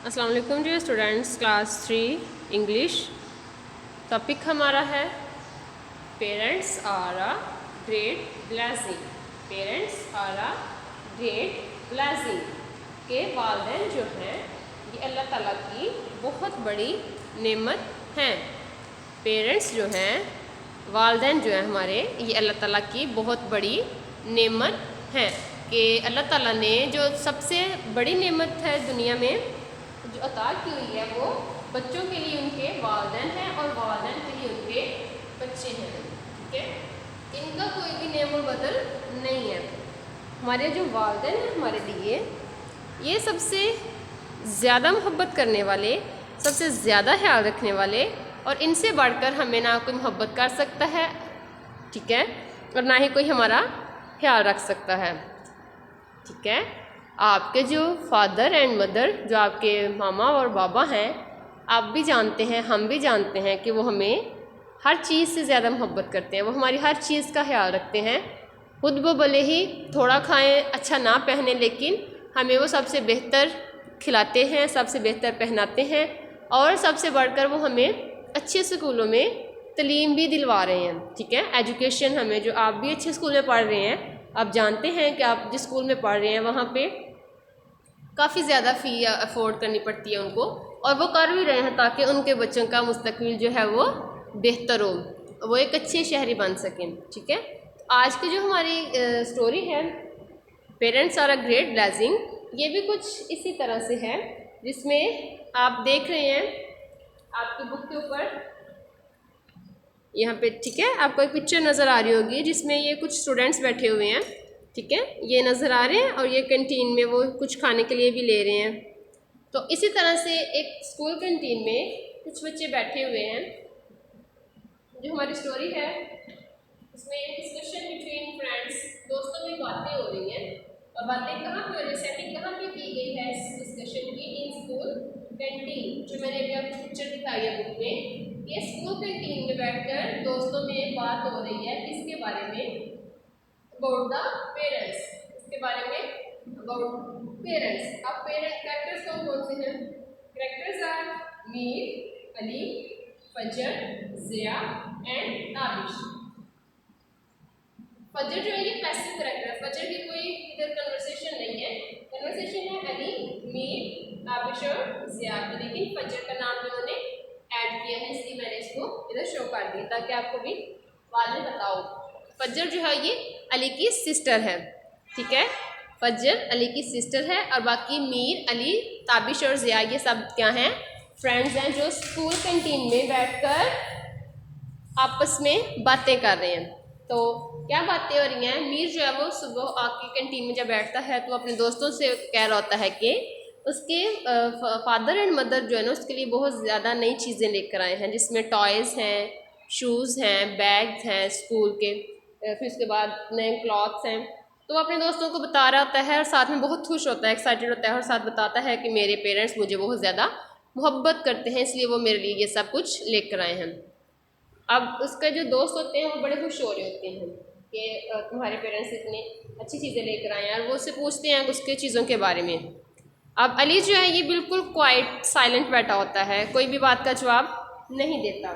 अस्सलाम वालेकुम dear students, class 3 English. Topic हमारा है parents are a great blessing. Parents are a great blessing के वालिदैन जो हैं ये अल्लाह ताला की बहुत बड़ी नेमत हैं। पेरेंट्स जो हैं, वालिदैन जो हैं हमारे, ये अल्लाह ताला की बहुत बड़ी नेमत हैं कि अल्लाह ताला ने जो सबसे बड़ी नेमत है दुनिया में जो अता की हुई है वो बच्चों के लिए उनके वालिदैन हैं और वालिदैन के लिए उनके बच्चे हैं। ठीक है, इनका कोई भी नेम और बदल नहीं है। हमारे जो वालिदैन हैं हमारे लिए ये सबसे ज़्यादा मोहब्बत करने वाले, सबसे ज़्यादा ख्याल रखने वाले, और इनसे बढ़कर हमें ना कोई मोहब्बत कर सकता है, ठीक है, और ना ही कोई हमारा ख्याल रख सकता है। ठीक है, आपके जो फादर एंड मदर, जो आपके मामा और बाबा हैं, आप भी जानते हैं, हम भी जानते हैं कि वो हमें हर चीज़ से ज़्यादा मोहब्बत करते हैं। वो हमारी हर चीज़ का ख्याल रखते हैं। खुद वो भले ही थोड़ा खाएं, अच्छा ना पहने, लेकिन हमें वो सबसे बेहतर खिलाते हैं, सबसे बेहतर पहनाते हैं, और सबसे बढ़कर वो हमें अच्छे स्कूलों में तालीम भी दिलवा रहे हैं। ठीक है, एजुकेशन हमें, जो आप भी अच्छे स्कूल में पढ़ रहे हैं, आप जानते हैं कि आप जिस स्कूल में पढ़ रहे हैं वहाँ पे काफ़ी ज़्यादा फ़ी अफोर्ड करनी पड़ती है उनको, और वो कर भी रहे हैं ताकि उनके बच्चों का मुस्तकबिल जो है वो बेहतर हो, वो एक अच्छे शहरी बन सकें। ठीक है, तो आज की जो हमारी स्टोरी है parents are a great blessing, ये भी कुछ इसी तरह से है, जिसमें आप देख रहे हैं आपकी बुक के ऊपर यहाँ पे, ठीक है, आपको एक पिक्चर नज़र आ रही होगी जिसमें ये कुछ स्टूडेंट्स बैठे हुए हैं। ठीक है, ये नज़र आ रहे हैं, और ये कैंटीन में वो कुछ खाने के लिए भी ले रहे हैं। तो इसी तरह से एक स्कूल कैंटीन में कुछ बच्चे बैठे हुए हैं। जो हमारी स्टोरी है उसमें डिस्कशन बिटवीन फ्रेंड्स, दोस्तों में बातें हो रही हैं, और बातें कहाँ पे हो रही है, सेटिंग कहाँ पे की गई है इस डिस्कशन की, इन स्कूल कैंटीन। जो मैंने अभी आपको पिक्चर दिखाई है बुक में, ये स्कूल कैंटीन में बैठकर दोस्तों में बात हो रही है किसके बारे में, अबाउट द पेरेंट्स, इसके बारे में, अबाउट पेरेंट्स। अब पेरेंट कैरेक्टर्स कौन कौन से हैं? कैरेक्टर्स आर मीर, अली, फजर, जिया एंड ताबिश। फजर जो है ये पैसिव कैरेक्टर है, फजर की कोई इधर कन्वर्सेशन नहीं है, कन्वर्सेशन है अली, मीर, ताबिश और जिया की, लेकिन फजर का नाम इन्होंने ऐड किया है, इसलिए मैंने इसको इधर शो कर दिया ताकि आपको भी बाद में बताओ। फजर जो है ये अली की सिस्टर है। ठीक है, फजर अली की सिस्टर है, और बाकी मीर, अली, ताबिश और जिया ये सब क्या हैं, फ्रेंड्स हैं, जो स्कूल कैंटीन में बैठकर आपस में बातें कर रहे हैं। तो क्या बातें हो रही हैं? मीर जो है वो सुबह आके कैंटीन में जब बैठता है तो अपने दोस्तों से कह रहा होता है कि उसके फादर एंड मदर जो है ना उसके लिए बहुत ज़्यादा नई चीज़ें लेकर आए हैं, जिसमें टॉयज़ हैं, शूज़ हैं, बैग्स हैं स्कूल के, फिर उसके बाद नए क्लॉथ्स हैं। तो वो अपने दोस्तों को बता रहा होता है, और साथ में बहुत खुश होता है, एक्साइटेड होता है, और साथ बताता है कि मेरे पेरेंट्स मुझे बहुत ज़्यादा मोहब्बत करते हैं, इसलिए वो मेरे लिए ये सब कुछ लेकर आए हैं। अब उसके जो दोस्त होते हैं वो बड़े खुश हो रहे होते हैं कि तुम्हारे पेरेंट्स इतनी अच्छी चीज़ें लेकर आए हैं, और वो उससे पूछते हैं उसके चीज़ों के बारे में। अब अली जो है ये बिल्कुल क्वाइट साइलेंट बैठा होता है, कोई भी बात का जवाब नहीं देता।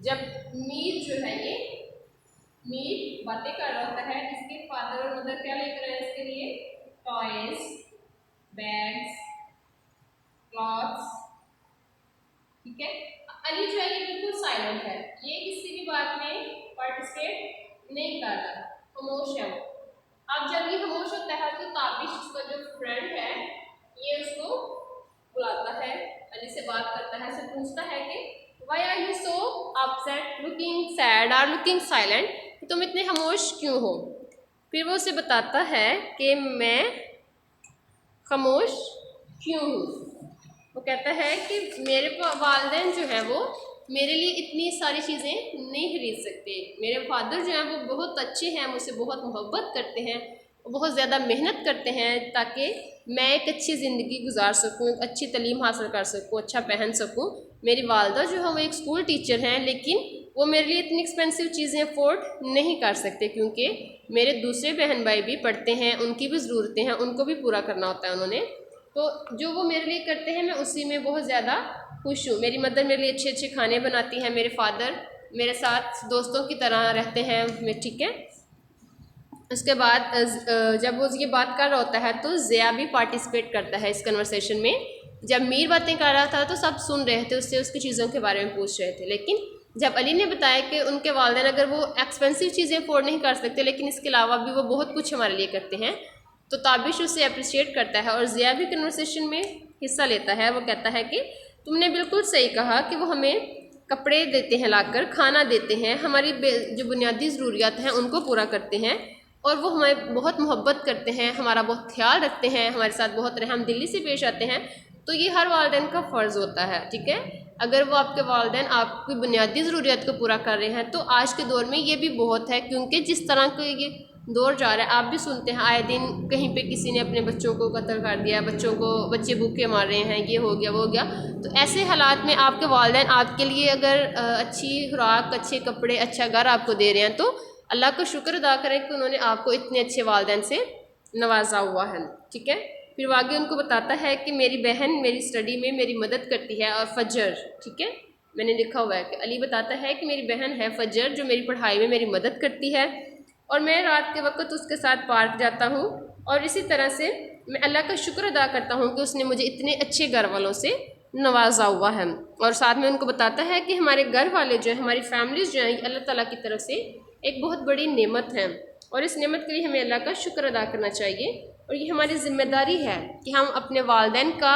जब मीर जो है ये मीर बातें कर रहा होता है, इसके फादर और मदर क्या लेकर आए इसके लिए, टॉयज, बैग्स, क्लॉथ्स। ठीक है, अली जो है ये बिल्कुल साइलेंट है, ये किसी भी बात में पार्टिसिपेट नहीं कर रहा, खामोश है। अब जब ये खामोश होता है तो ताबिश उसका जो फ्रेंड है ये उसको बुलाता है, अली से बात करता है, उससे पूछता है कि why are you so upset, looking sad और लुकिंग साइलेंट, तुम इतने खामोश क्यों हो? फिर वो उसे बताता है कि मैं खामोश क्यों हूँ। वो कहता है कि मेरे वालिदैन जो है वो मेरे लिए इतनी सारी चीज़ें नहीं खरीद सकते, मेरे फादर जो हैं वो बहुत अच्छे हैं, मुझसे बहुत मोहब्बत करते हैं, बहुत ज़्यादा मेहनत करते हैं ताकि मैं एक अच्छी ज़िंदगी गुजार सकूं, एक अच्छी तालीम हासिल कर सकूं, अच्छा पहन सकूं। मेरी वालदा जो है वो एक स्कूल टीचर हैं, लेकिन वो मेरे लिए इतनी एक्सपेंसिव चीज़ें अफोर्ड नहीं कर सकते, क्योंकि मेरे दूसरे बहन भाई भी पढ़ते हैं, उनकी भी ज़रूरतें हैं, उनको भी पूरा करना होता है उन्होंने। तो जो वो मेरे लिए करते हैं मैं उसी में बहुत ज़्यादा खुश हूँ। मेरी मदर मेरे लिए अच्छे अच्छे खाने बनाती हैं, मेरे फादर मेरे साथ दोस्तों की तरह रहते हैं मैं, ठीक है। उसके बाद जब वो ये बात कर रहा होता है तो ज़िया भी पार्टिसिपेट करता है इस कन्वर्सेशन में। जब मीर बातें कर रहा था तो सब सुन रहे थे, उससे उसकी चीज़ों के बारे में पूछ रहे थे, लेकिन जब अली ने बताया कि उनके वालिदैन अगर वो एक्सपेंसिव चीज़ें अफोर्ड नहीं कर सकते लेकिन इसके अलावा भी वो बहुत कुछ हमारे लिए करते हैं, तो ताबिश उसे अप्रिशिएट करता है और ज़िया भी कन्वर्सेशन में हिस्सा लेता है। वो कहता है कि तुमने बिल्कुल सही कहा कि वो हमें कपड़े देते हैं, लाकर खाना देते हैं, हमारी जो बुनियादी ज़रूरियात हैं उनको पूरा करते हैं, और वो हमें बहुत मोहब्बत करते हैं, हमारा बहुत ख्याल रखते हैं, हमारे साथ बहुत रहमदिली से पेश आते हैं। तो ये हर वालिदैन का फ़र्ज़ होता है, ठीक है। अगर वो आपके वालिदैन आपकी बुनियादी ज़रूरियात को पूरा कर रहे हैं तो आज के दौर में ये भी बहुत है, क्योंकि जिस तरह का ये दौर जा रहा है आप भी सुनते हैं आए दिन कहीं पे किसी ने अपने बच्चों को कत्ल कर दिया, बच्चे भूखे मार रहे हैं, ये हो गया वो हो गया। तो ऐसे हालात में आपके वालिदैन आपके लिए अगर अच्छी खुराक, अच्छे कपड़े, अच्छा घर आपको दे रहे हैं तो अल्लाह का शुक्र अदा करें कि उन्होंने आपको इतने अच्छे वालिदैन से नवाजा हुआ है, ठीक है। फिर वो आगे उनको बताता है कि मेरी बहन मेरी स्टडी में मेरी मदद करती है और फजर, ठीक है, मैंने लिखा हुआ है कि अली बताता है कि मेरी बहन है फजर जो मेरी पढ़ाई में मेरी मदद करती है और मैं रात के वक्त उसके साथ पार्क जाता हूँ, और इसी तरह से मैं अल्लाह का शुक्र अदा करता हूँ कि उसने मुझे इतने अच्छे घर वालों से नवाजा हुआ है। और साथ में उनको बताता है कि हमारे घर वाले जो हैं, हमारी फैमिलीज़ जो हैं, अल्लाह ताला की तरफ से एक बहुत बड़ी नेमत है और इस नेमत के लिए हमें अल्लाह का शुक्र अदा करना चाहिए, और ये हमारी ज़िम्मेदारी है कि हम अपने वालिदैन का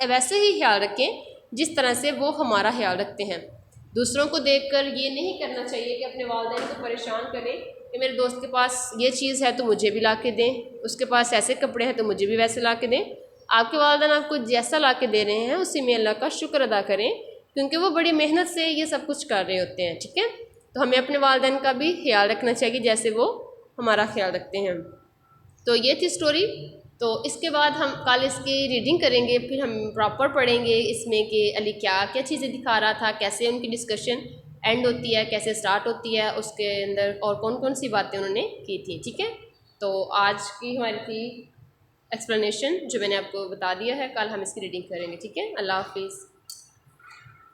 वैसे ही ख्याल रखें जिस तरह से वो हमारा ख्याल रखते हैं। दूसरों को देखकर ये नहीं करना चाहिए कि अपने वालिदैन को परेशान करें कि मेरे दोस्त के पास ये चीज़ है तो मुझे भी ला के दें, उसके पास ऐसे कपड़े हैं तो मुझे भी वैसे ला के दें। आपके वालिदैन आपको जैसा ला के दे रहे हैं उसी में अल्लाह का शुक्र अदा करें, क्योंकि वो बड़ी मेहनत से ये सब कुछ कर रहे होते हैं, ठीक है। तो हमें अपने वालिदैन का भी ख्याल रखना चाहिए जैसे वो हमारा ख्याल रखते हैं। तो ये थी स्टोरी। तो इसके बाद हम कल इसकी रीडिंग करेंगे, फिर हम प्रॉपर पढ़ेंगे इसमें कि अली क्या क्या चीज़ें दिखा रहा था, कैसे उनकी डिस्कशन एंड होती है, कैसे स्टार्ट होती है, उसके अंदर और कौन कौन सी बातें उन्होंने की थी, ठीक है। तो आज की हमारी थी एक्सप्लेनेशन जो मैंने आपको बता दिया है, कल हम इसकी रीडिंग करेंगे, ठीक है। अल्लाह हाफिज़।